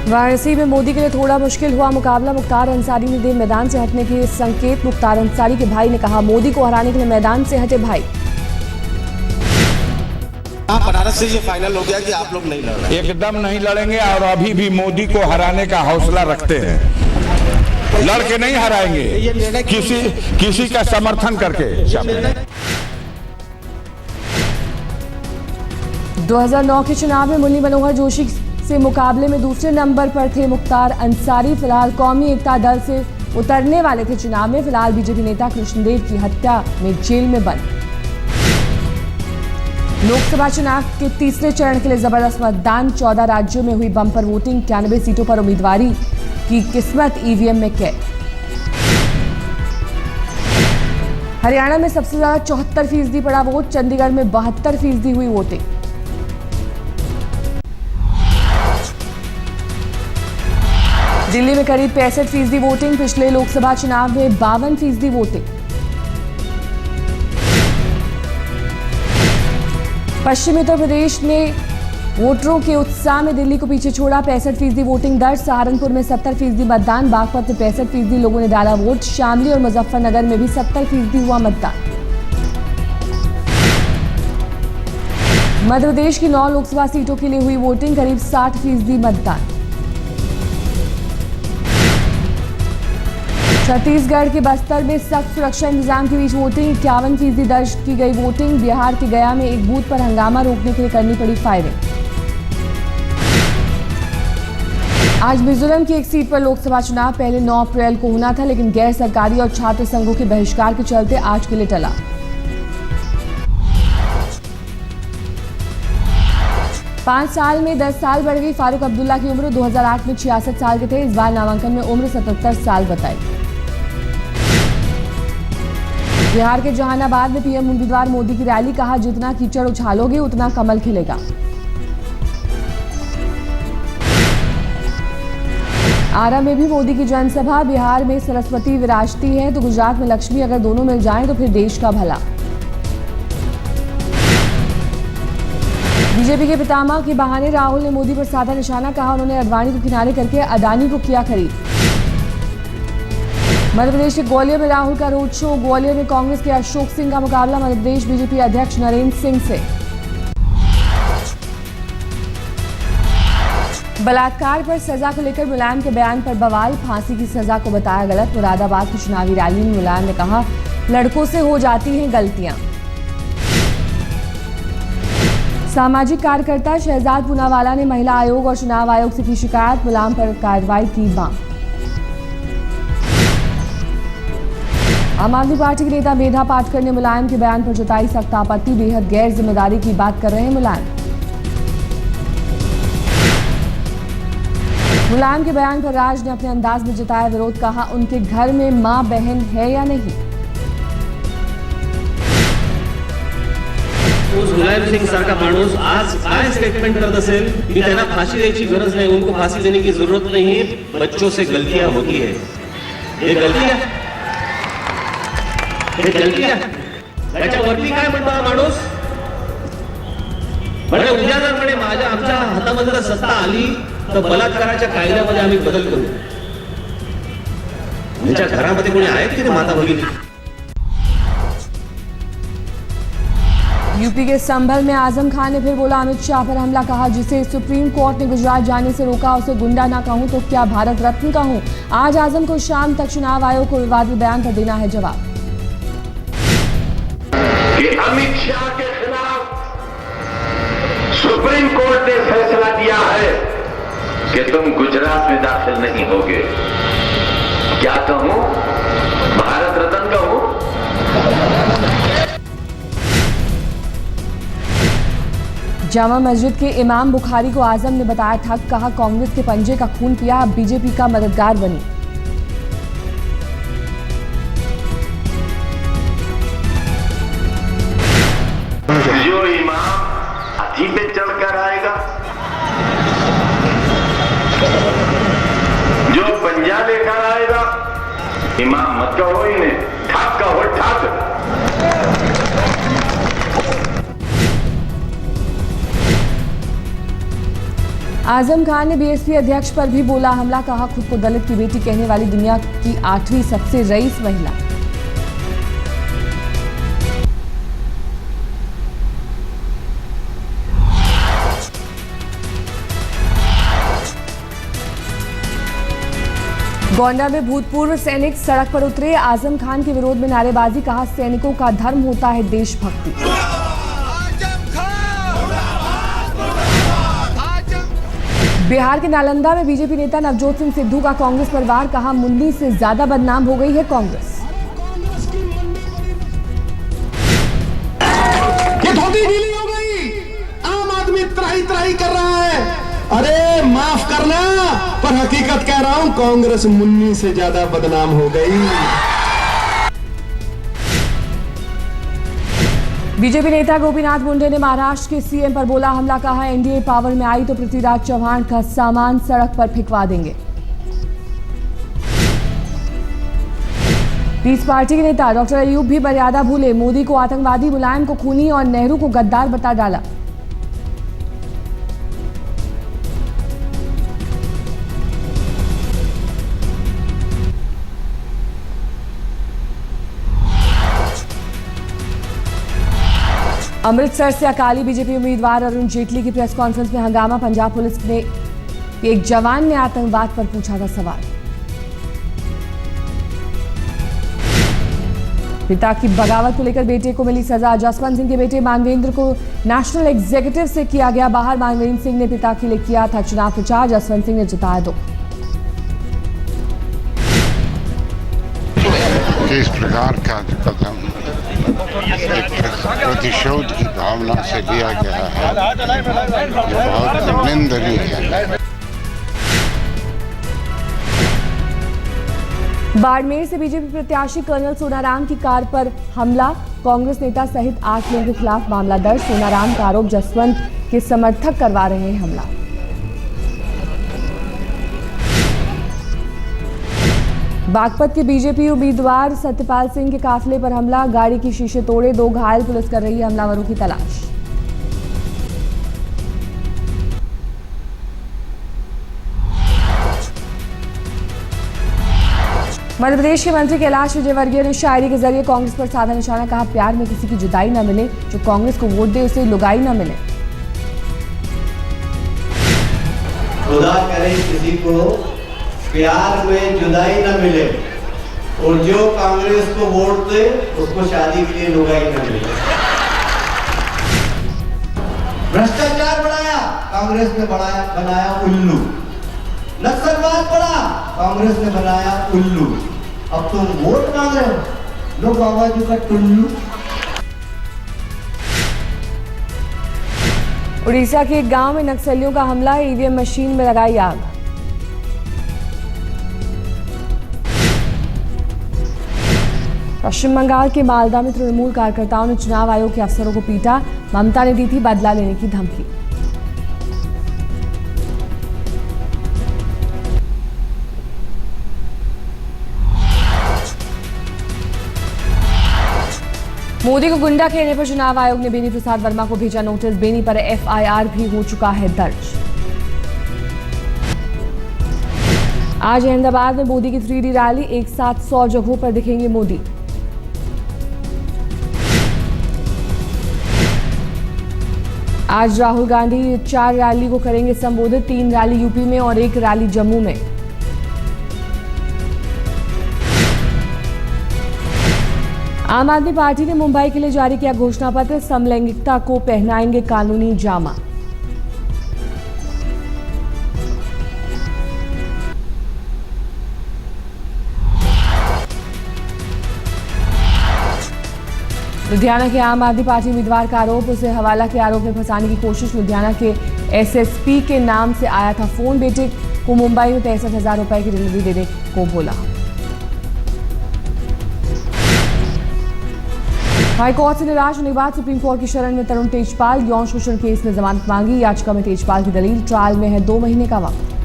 वाराणसी में मोदी के लिए थोड़ा मुश्किल हुआ मुकाबला। मुख्तार अंसारी ने दिए मैदान से हटने के संकेत। मुख्तार अंसारी के भाई ने कहा, मोदी को हराने के लिए मैदान से हटे भाई। बनारस से ये फाइनल हो गया कि आप लोग नहीं लड़ रहे? एकदम नहीं लड़ेंगे और अभी भी मोदी को हराने का हौसला रखते हैं। लड़ के नहीं हराएंगे, किसी का समर्थन करके। 2009 के चुनाव में मुरली मनोहर जोशी से मुकाबले में दूसरे नंबर पर थे मुख्तार अंसारी। फिलहाल कौमी एकता दल से उतरने वाले थे चुनाव में। फिलहाल बीजेपी नेता कृष्णदेव की हत्या में जेल में बंद। लोकसभा चुनाव के तीसरे चरण के लिए जबरदस्त मतदान। 14 राज्यों में हुई बम्पर वोटिंग। 91 सीटों पर उम्मीदवारी की किस्मत ईवीएम में कैद। हरियाणा में सबसे ज्यादा 74% पड़ा वोट। चंडीगढ़ में 72% हुई वोटिंग। दिल्ली में करीब 65% वोटिंग। पिछले लोकसभा चुनाव में 52% वोटिंग। पश्चिमी उत्तर प्रदेश ने वोटरों के उत्साह में दिल्ली को पीछे छोड़ा। 65% वोटिंग दर्ज। सहारनपुर में 70% मतदान। बागपत में 65% लोगों ने डाला वोट। शामली और मुजफ्फरनगर में भी 70% हुआ मतदान। मध्य प्रदेश की 9 लोकसभा सीटों के लिए हुई वोटिंग। करीब 60% मतदान। छत्तीसगढ़ के बस्तर में सख्त सुरक्षा इंतजाम के बीच वोटिंग। 51% दर्ज की गई वोटिंग। बिहार के गया में एक बूथ पर हंगामा रोकने के लिए करनी पड़ी फायरिंग। आज मिजोरम की एक सीट पर लोकसभा चुनाव पहले 9 अप्रैल को होना था, लेकिन गैर सरकारी और छात्र संघों के बहिष्कार के चलते आज के लिए टला। पांच साल में 10 साल बढ़ गई फारूक अब्दुल्ला की उम्र। 2008 में 66 साल के थे। इस बार नामांकन में उम्र 77 साल बताई। बिहार के जहानाबाद में पीएम उम्मीदवार मोदी की रैली। कहा, जितना कीचड़ उछालोगे उतना कमल खिलेगा। आरा में भी मोदी की जनसभा। बिहार में सरस्वती विराजती है तो गुजरात में लक्ष्मी। अगर दोनों मिल जाएं तो फिर देश का भला। बीजेपी के पितामह के बहाने राहुल ने मोदी पर साधा निशाना। कहा, उन्होंने अडवाणी को किनारे करके अडानी को किया खरीद। मध्य प्रदेश के ग्वालियर में राहुल का रोड शो। ग्वालियर में कांग्रेस के अशोक सिंह का मुकाबला मध्य प्रदेश बीजेपी अध्यक्ष नरेंद्र सिंह से। बलात्कार पर सजा को लेकर मुलायम के बयान पर बवाल। फांसी की सजा को बताया गलत। मुरादाबाद की चुनावी रैली में मुलायम ने कहा, लड़कों से हो जाती हैं गलतियां। सामाजिक कार्यकर्ता शहजाद पूनावाला ने महिला आयोग और चुनाव आयोग से की शिकायत। मुलायम पर कार्रवाई की मांग। आम आदमी पार्टी के नेता मेधा पाटकर ने मुलायम के बयान पर जताई सख्त आपत्ति। बेहद गैर जिम्मेदारी की बात कर रहे हैं मुलायम। मुलायम के बयान पर राज ने अपने अंदाज में जताया विरोध। कहा, उनके घर में मां बहन है या नहीं। मुलायम सिंग सारखा माणूस आज काय स्टेटमेंट करत असेल की त्यांना फाशी द्यायची गरज नाही, उनको फाशी देने की जरूरत नहीं है, बच्चों से गलतियां होती है। ये गलतियां त्याच्यावरती काय म्हणतो हा माणूस? म्हणजे उद्या जर म्हणे माझ्या आमच्या हातामध्ये जर सत्ता आली तर बलात्काराच्या कायद्यामध्ये आम्ही बदल करू। त्यांच्या घरामध्ये कोणी आहेत की माता भगिनी? यूपी के संभल में आजम खान ने फिर बोला, अमित शाह पर हमला। कहा, जिसे सुप्रीम कोर्ट ने गुजरात जाने से रोका उसे गुंडा ना कहूं तो क्या भारत रत्न कहूं। आज आजम को शाम तक चुनाव आयोग को विवादित बयान पर देना है जवाब। अमित शाह के खिलाफ सुप्रीम कोर्ट ने फैसला दिया है कि तुम गुजरात में दाखिल नहीं होगे। क्या कहूं? भारत रत्न कहूं? जामा मस्जिद के इमाम बुखारी को आजम ने बताया ठग। कहा, कांग्रेस के पंजे का खून पिया, अब बीजेपी का मददगार बनी। जो इमाम हाथी पे चढ़कर आएगा, जो पंजा लेकर आएगा, इमाम मत कहो इन्हें, ठग कहो ठग। आजम खान ने बीएसपी अध्यक्ष पर भी बोला हमला, कहा खुद को दलित की बेटी कहने वाली दुनिया की 8वीं सबसे रईस महिला। गोंडा में भूतपूर्व सैनिक सड़क पर उतरे, आजम खान के विरोध में नारेबाजी, कहा सैनिकों का धर्म होता है देशभक्ति। बिहार के नालंदा में बीजेपी नेता नवजोत सिंह सिद्धू का कांग्रेस परिवार, कहा मुन्नी से ज्यादा बदनाम हो गई है कांग्रेस। ये धोती ढीली हो गई, आम आदमी त्राही त्राही कर रहा है। अरे माफ करना, पर हकीकत कह रहा हूं, कांग्रेस मुन्नी से ज्यादा बदनाम हो गई। बीजेपी नेता गोपीनाथ मुंडे ने महाराष्ट्र के सीएम पर बोला हमला, कहा एनडीए पावर में आई तो पृथ्वीराज चौहान का सामान सड़क पर फेंकवा देंगे। पीस पार्टी के नेता डॉक्टर अयूब भी मर्यादा भूले, मोदी को आतंकवादी, मुलायम को खूनी और नेहरू को गद्दार बता डाला। अमृतसर से अकाली बीजेपी उम्मीदवार अरुण जेटली की प्रेस कॉन्फ्रेंस में हंगामा, पंजाब पुलिस ने एक जवान ने आतंकवाद पर पूछा था सवाल। पिता की बगावत को लेकर बेटे को मिली सजा, जसवंत सिंह के बेटे मानवेंद्र को नेशनल एग्जीक्यूटिव से किया गया बाहर, मानवेंद्र सिंह ने पिता के लिए किया था चुनाव प्रचार, जसवंत सिंह ने जताया दुख। इस प्रकार का कदम प्रतिशोध की भावना से लिया गया है, ये बहुत निंदनीय है। बाड़मेर से बीजेपी प्रत्याशी कर्नल सोनाराम की कार पर हमला, कांग्रेस नेता सहित 8 लोगों के खिलाफ मामला दर्ज, सोनाराम का आरोप जसवंत के समर्थक करवा रहे हैं हमला। बागपत के बीजेपी उम्मीदवार सत्यपाल सिंह के काफिले पर हमला, गाड़ी की शीशे तोड़े, 2 घायल, पुलिस कर रही है हमलावरों की तलाश। मध्य प्रदेश के मंत्री कैलाश विजयवर्गीय ने शायरी के जरिए कांग्रेस पर साधा निशाना, कहा प्यार में किसी की जुदाई न मिले, जो कांग्रेस को वोट दे उसे लुगाई न मिले। खुदा करे किसी को प्यार में जुदाई न मिले और जो कांग्रेस को वोट दे उसको शादी के लिए लुगाई न मिले। भ्रष्टाचार बढ़ाया, कांग्रेस ने बनाया उल्लू। नक्सलवाद बढ़ा, कांग्रेस ने बनाया उल्लू। अब तुम वोट मांग रहे हो, लो बाबा जी का टुल्लू। उड़ीसा के एक गांव में नक्सलियों का हमला, ईवीएम मशीन में लगाई आग। पश्चिम बंगाल के मालदा में तृणमूल कार्यकर्ताओं ने चुनाव आयोग के अफसरों को पीटा, ममता ने दी थी बदला लेने की धमकी। मोदी को गुंडा कहने पर चुनाव आयोग ने बेनी प्रसाद वर्मा को भेजा नोटिस, बेनी पर एफआईआर भी हो चुका है दर्ज। आज अहमदाबाद में मोदी की 3D रैली, एक साथ 100 जगहों पर दिखेंगे मोदी। आज राहुल गांधी 4 रैली को करेंगे संबोधित, 3 रैली यूपी में और 1 रैली जम्मू में। आम आदमी पार्टी ने मुंबई के लिए जारी किया घोषणा पत्र, समलैंगिकता को पहनाएंगे कानूनी जामा। लुधियाना के आम आदमी पार्टी उम्मीदवार का आरोप, उसे हवाला के आरोप में फंसाने की कोशिश। लुधियाना के एसएसपी के नाम से आया था फोन, बेटे को मुंबई में 63,000 रुपए की डिलीवरी देने को बोला। हाईकोर्ट से निराश होने के बाद सुप्रीम कोर्ट की शरण में तरुण तेजपाल, यौन शोषण केस में जमानत मांगी, याचिका में तेजपाल की दलील, ट्रायल में है 2 महीने का वक्त।